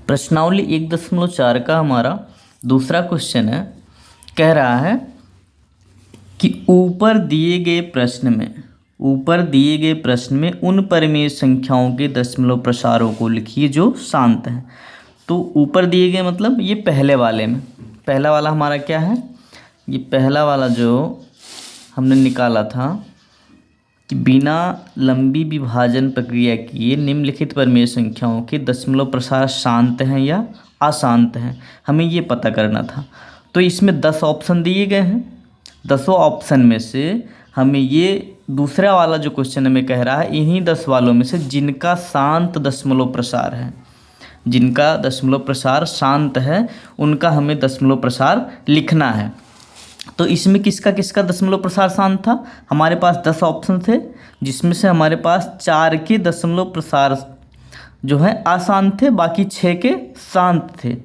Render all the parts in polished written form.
प्रश्नावली 1.4 का हमारा दूसरा क्वेश्चन है। कह रहा है कि ऊपर दिए गए प्रश्न में उन परिमेय संख्याओं के दशमलव प्रसारों को लिखिए जो शांत हैं। तो ऊपर दिए गए मतलब ये पहले वाले में, पहला वाला हमारा क्या है, ये पहला वाला जो हमने निकाला था कि बिना लंबी विभाजन प्रक्रिया किए निम्नलिखित परिमेय संख्याओं के दशमलव प्रसार शांत हैं या अशांत हैं, हमें ये पता करना था। तो इसमें 10 ऑप्शन दिए गए हैं। 10 ऑप्शन में से हमें ये दूसरा वाला जो क्वेश्चन हमें कह रहा है, इन्हीं 10 वालों में से जिनका शांत दशमलव प्रसार है, जिनका दशमलव प्रसार शांत है, उनका हमें दशमलव प्रसार लिखना है। तो इसमें किसका किसका दशमलव प्रसार शांत था, हमारे पास 10 ऑप्शन थे, जिसमें से हमारे पास 4 के दशमलव प्रसार जो है अशांत थे, बाकी 6 के शांत थे।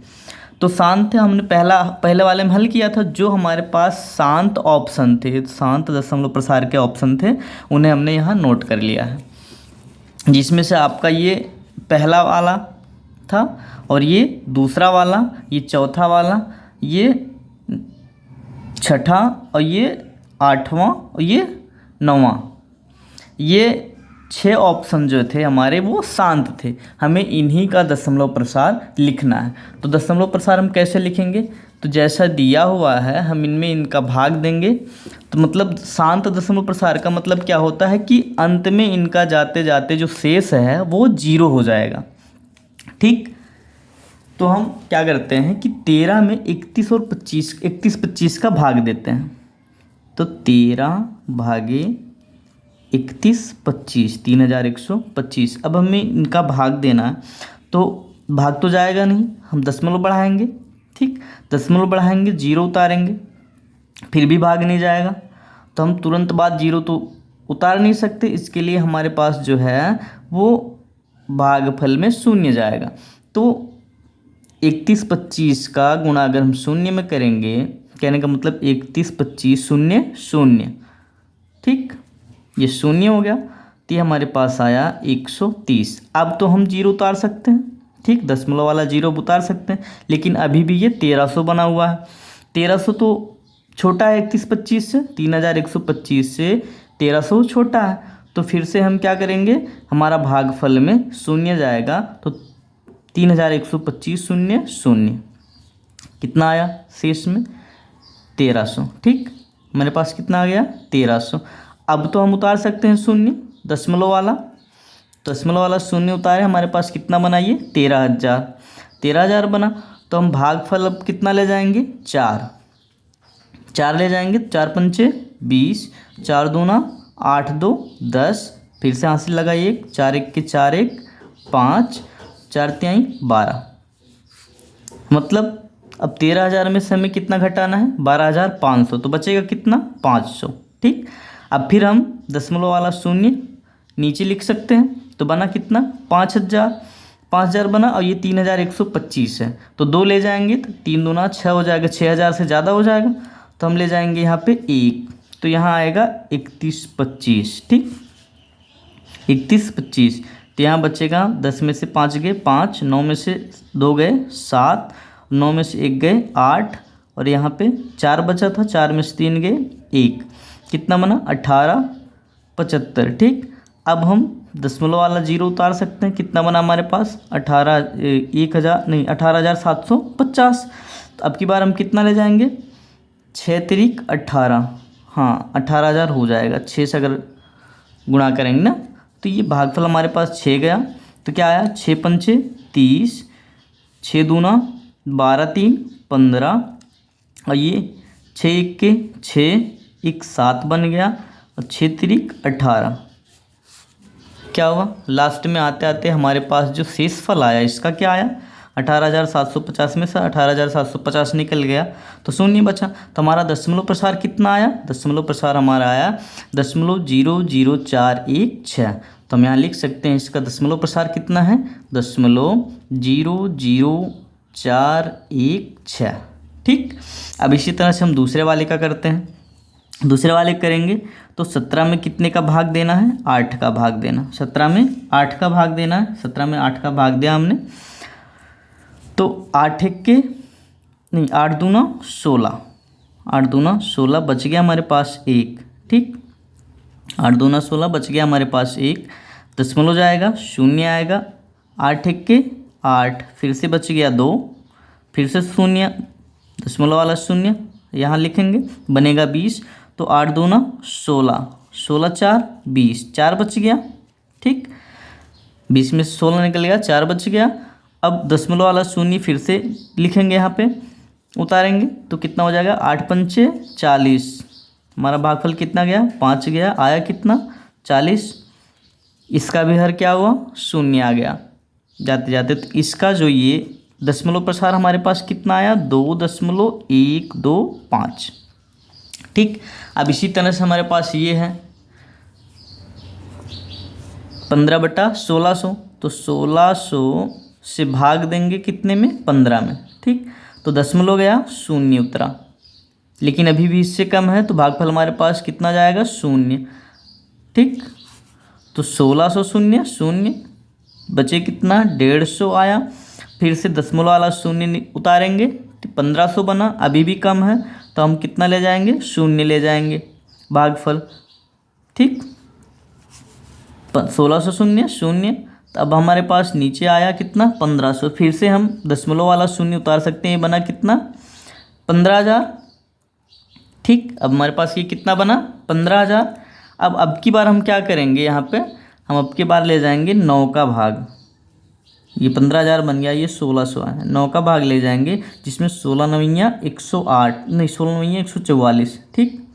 तो शांत थे, हमने पहले वाले में हल किया था। जो हमारे पास शांत ऑप्शन थे, शांत दशमलव प्रसार के ऑप्शन थे, उन्हें हमने यहाँ नोट कर लिया है, जिसमें से आपका ये पहला वाला था और ये दूसरा वाला, ये चौथा वाला, ये छठा और ये 8वां और ये 9वां, ये 6 ऑप्शन जो थे हमारे वो शांत थे। हमें इन्हीं का दशमलव प्रसार लिखना है। तो दशमलव प्रसार हम कैसे लिखेंगे, तो जैसा दिया हुआ है हम इनमें इनका भाग देंगे। तो मतलब शांत दशमलव प्रसार का मतलब क्या होता है कि अंत में इनका जाते जाते जो शेष है वो 0 हो जाएगा। ठीक, तो हम क्या करते हैं कि 13 में 31 और 25 का भाग देते हैं। तो 13 भागे 31 25 3125। अब हमें इनका भाग देना है, तो भाग तो जाएगा नहीं, हम दशमलव बढ़ाएंगे। ठीक, दशमलव बढ़ाएंगे, 0 उतारेंगे, फिर भी भाग नहीं जाएगा। तो हम तुरंत बाद 0 तो उतार नहीं सकते, इसके लिए हमारे पास जो है वो भागफल में 0 जाएगा। तो 31 25 का गुणा अगर हम 0 में करेंगे, कहने का मतलब 31 25 0 0। ठीक, ये 0 हो गया, तो ये हमारे पास आया 130। अब तो हम 0 उतार सकते हैं। ठीक, दशमलव वाला 0 उतार सकते हैं, लेकिन अभी भी ये 1300 बना हुआ है। 1300 तो छोटा है 31 25 से, 3125 से 1300 छोटा है। तो फिर से हम क्या करेंगे, हमारा भागफल में 0 जाएगा, तो 3125 0 0, कितना आया शेष में 1300। ठीक, हमारे पास कितना आ गया 1300। अब तो हम उतार सकते हैं 0, दशमलव वाला 0 उतारे, हमारे पास कितना बना ये 13,000 बना। तो हम भागफल अब कितना ले जाएंगे, 4 ले जाएंगे। 4 पंचे 20, 4 दूना 8 2 10, फिर से हासिल लगा 1, 4 1 के 4 1 5, 4 तिहाई 12। मतलब अब 13,000 में से हमें कितना घटाना है, 12,500। तो बचेगा कितना 500। ठीक, अब फिर हम दशमलव वाला 0 नीचे लिख सकते हैं, तो बना कितना 5,000 बना, और ये 3,125 है। तो 2 ले जाएंगे, तो 3 दूना 6 हो जाएगा, 6,000 से ज़्यादा हो जाएगा, तो हम ले जाएंगे यहाँ पे 1, तो यहाँ आएगा 31 25। ठीक, 31 25, तो यहाँ बचेगा 10 में से 5 गए 5, 9 में से 2 गए 7, 9 में से 1 गए 8, और यहाँ पे 4 बचा था, 4 में से 3 गए 1, कितना बना 1875। ठीक, अब हम दशमलव वाला 0 उतार सकते हैं, कितना बना हमारे पास 18,750। तो अब की बार हम कितना ले जाएंगे, 6 तिरिक 18, हाँ 18,000 हो जाएगा। 6 से अगर गुणा करेंगे ना, तो ये भागफल हमारे पास 6 गया। तो क्या आया, 6 पंचे 30, 6 दूना 12 3 15, और ये 6 1 के 6 1 7 बन गया, और 6 तिरिक 18। क्या हुआ, लास्ट में आते आते हमारे पास जो शेष फल आया, इसका क्या आया 18,750 में से 18,750 निकल गया, तो 0 बचा। तो हमारा दशमलव प्रसार कितना आया, दशमलव प्रसार हमारा आया 0.00416। तो हम यहाँ लिख सकते हैं इसका दशमलव प्रसार कितना है, 0.00416। ठीक, अब इसी तरह से हम दूसरे वाले का करते हैं। दूसरे वाले करेंगे तो 17 में कितने का भाग देना है, 8 का भाग देना। 17 में 8 का भाग देना है, 17 में 8 का भाग दिया हमने। तो 8 दूना 16, 8 दूना 16 बच गया हमारे पास 1। ठीक, 8 दूना 16 बच गया हमारे पास 1, दशमलव जाएगा, शून्य आएगा, 8 फिर से बच गया 2, फिर से शून्य, दशमलव वाला शून्य यहाँ लिखेंगे, बनेगा 20। तो 8 दूना 16, 16 4 20, 4 बच गया। ठीक, 20 में से 16 निकल गया, 4 बच गया। अब दशमलव वाला शून्य फिर से लिखेंगे, यहाँ पे उतारेंगे तो कितना हो जाएगा, 8 पंचे 40, हमारा भागफल कितना गया, 5 गया, आया कितना 40। इसका भी हर क्या हुआ, शून्य आ गया जाते जाते। तो इसका जो ये दशमलव प्रसार हमारे पास कितना आया, 2.125। ठीक, अब इसी तरह से हमारे पास ये है 15/1600, तो 1600 से भाग देंगे कितने में, 15 में। ठीक, तो दशमलव गया, शून्य उतरा, लेकिन अभी भी इससे कम है तो भागफल हमारे पास कितना जाएगा, शून्य। ठीक, तो 1600 शून्य शून्य, बचे कितना, 150 आया। फिर से दशमलव वाला शून्य उतारेंगे, 1500 बना, अभी भी कम है तो हम कितना ले जाएंगे, शून्य ले जाएंगे भागफल। ठीक, 1600 शून्य शून्य, तो अब हमारे पास नीचे आया कितना, 1500। फिर से हम दशमलव वाला शून्य उतार सकते हैं, ये बना कितना, 15,000। ठीक, अब हमारे पास ये कितना बना, 15,000। अब की बार हम क्या करेंगे, यहाँ पे हम अब की बार ले जाएंगे 9 का भाग, ये 15,000 बन गया, ये 1600 है, 9 का भाग ले जाएंगे, जिसमें 16 नवैया 108, नहीं 16 नवैया 144। ठीक,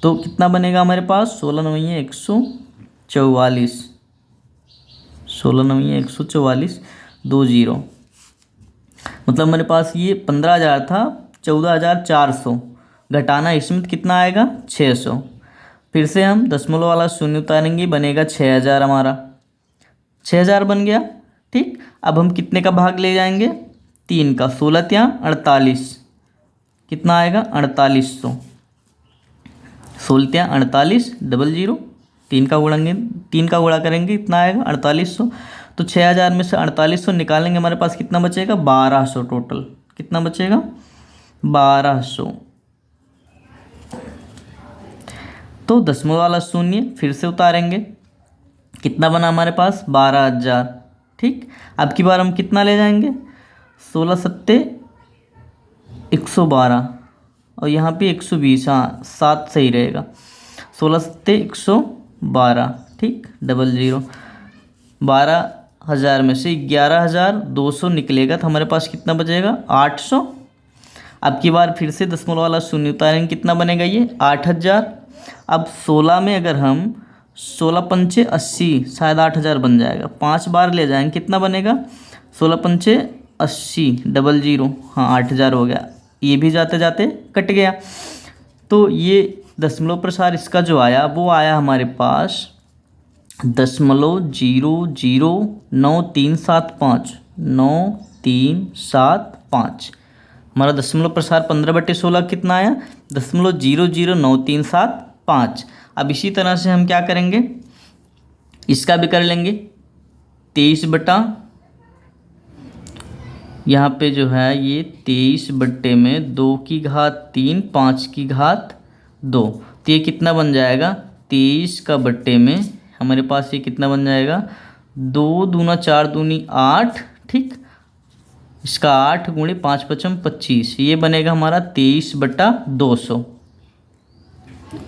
तो कितना बनेगा हमारे पास, 16 नवैया 144, 16 नवैया 144, 20, मतलब हमारे पास ये 15,000 था, 14,400 घटाना इसमें कितना आएगा, 600। फिर से हम दशमलव वाला शून्य उतारेंगे, बनेगा 6,000, हमारा 6,000 बन गया। ठीक, अब हम कितने का भाग ले जाएंगे, 3 का, 16 त्या 48, कितना आएगा, 4800, 16 त्या 48, 00, 3 का गुणेंगे, 3 का गुणा करेंगे, कितना आएगा, 4800। तो 6,000 में से 4800 निकालेंगे, हमारे पास कितना बचेगा, 1200 टोटल, कितना बचेगा, 1200। तो दशमलव वाला शून्य फिर से उतारेंगे, कितना बना हमारे पास, 12,000। ठीक, अब की बार हम कितना ले जाएंगे, 16 सत्ते 112, और यहाँ पे 120, हाँ 7 सही रहेगा, 16 सत्ते 112। ठीक, 00, 12,000 में से 11,200 निकलेगा, तो हमारे पास कितना बचेगा, 800। अब की बार फिर से दशमलव वाला शून्य उतारेंगे, कितना बनेगा, ये 8,000। अब 16 में अगर हम 16 पंचे 80, शायद 8,000 बन जाएगा, 5 बार ले जाएंगे, कितना बनेगा, 16 पंचे 80, 00, हाँ 8,000 हो गया, ये भी जाते जाते कट गया। तो ये दशमलव प्रसार इसका जो आया, वो आया हमारे पास 0.009375, 9375। हमारा दशमलव प्रसार 15/16 कितना आया, 0.009375। अब इसी तरह से हम क्या करेंगे, इसका भी कर लेंगे, 23 बटा, यहाँ पे जो है ये 23 बट्टे में 2 की घात 3, 5 की घात 2, तो ये कितना बन जाएगा, 23 का बट्टे में हमारे पास ये कितना बन जाएगा, 2 दूना 4 दूनी 8। ठीक, इसका 8 गुणे 5 पचम 25, ये बनेगा हमारा 23/200।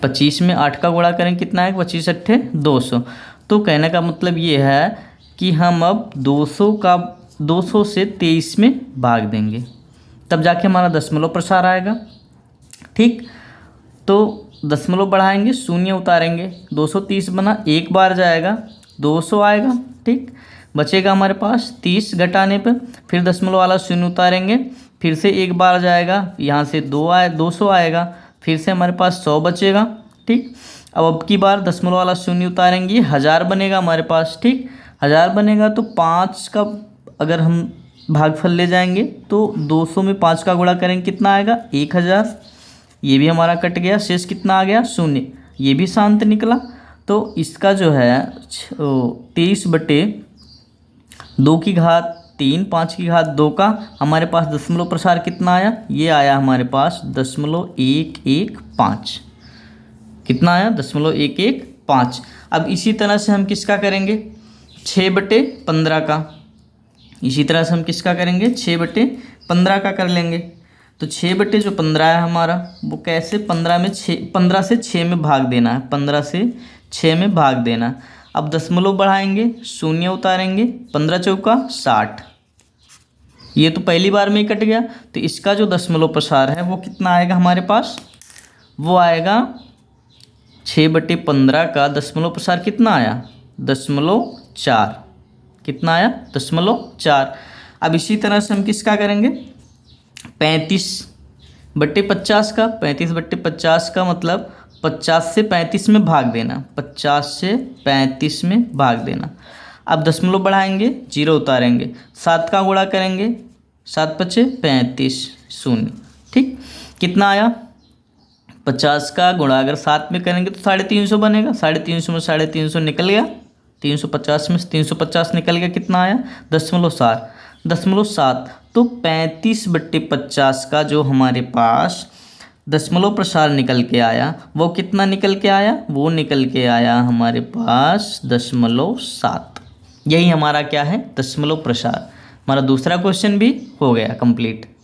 25 में 8 का गुणा करें, कितना है, 25 अट्ठे 200। तो कहने का मतलब ये है कि हम अब 200 से 23 में भाग देंगे, तब जाके हमारा दशमलव प्रसार आएगा। ठीक, तो दशमलव बढ़ाएंगे, शून्य उतारेंगे, 230 बना, एक बार जाएगा, 200 आएगा। ठीक, बचेगा हमारे पास 30 घटाने पर, फिर दशमलव वाला शून्य उतारेंगे, फिर से एक बार जाएगा, यहाँ से 200 आएगा, फिर से हमारे पास 100 बचेगा। ठीक, अब की बार दशमलव वाला शून्य उतारेंगे, 1000 बनेगा हमारे पास। ठीक, 1000 बनेगा तो 5 का अगर हम भागफल ले जाएंगे तो 200 में 5 का गुणा करेंगे, कितना आएगा, 1000। ये भी हमारा कट गया, शेष कितना आ गया, शून्य, ये भी शांत निकला। तो इसका जो है 23/2 की घात 3, 5 की घात 2 का हमारे पास दशमलव प्रसार कितना आया, ये आया हमारे पास 0.115। कितना आया, 0.115। अब इसी तरह से हम किसका करेंगे, 6/15 का। इसी तरह से हम किसका करेंगे, 6/15 का कर लेंगे। तो 6/15 है हमारा, वो कैसे, 15 से 6 में भाग देना है, 15 से 6 में भाग देना। अब दशमलव बढ़ाएंगे, शून्य उतारेंगे, 15 चौका 60। ये तो पहली बार में ही कट गया, तो इसका जो दशमलव प्रसार है वो कितना आएगा हमारे पास, वो आएगा 6/15 का दशमलव प्रसार कितना आया, 0.4। कितना आया, 0.4। अब इसी तरह से हम किसका करेंगे, 35/50 का। 35/50 का मतलब 50 से 35 में भाग देना, 50 से 35 में भाग देना। अब दशमलव बढ़ाएंगे, 0 उतारेंगे, 7 का गुणा करेंगे, 7 × 5 = 35, शून्य। ठीक, कितना आया, 50 का गुणा अगर 7 में करेंगे तो 350 बनेगा, 350 में 350 निकल गया, 350 में 350 निकल गया, कितना आया, 0.7। तो 35/50 का जो हमारे पास दशमलव प्रसार निकल के आया वो कितना निकल के आया, वो निकल के आया हमारे पास 0.7। यही हमारा क्या है, दशमलव प्रसार। हमारा दूसरा क्वेश्चन भी हो गया कंप्लीट।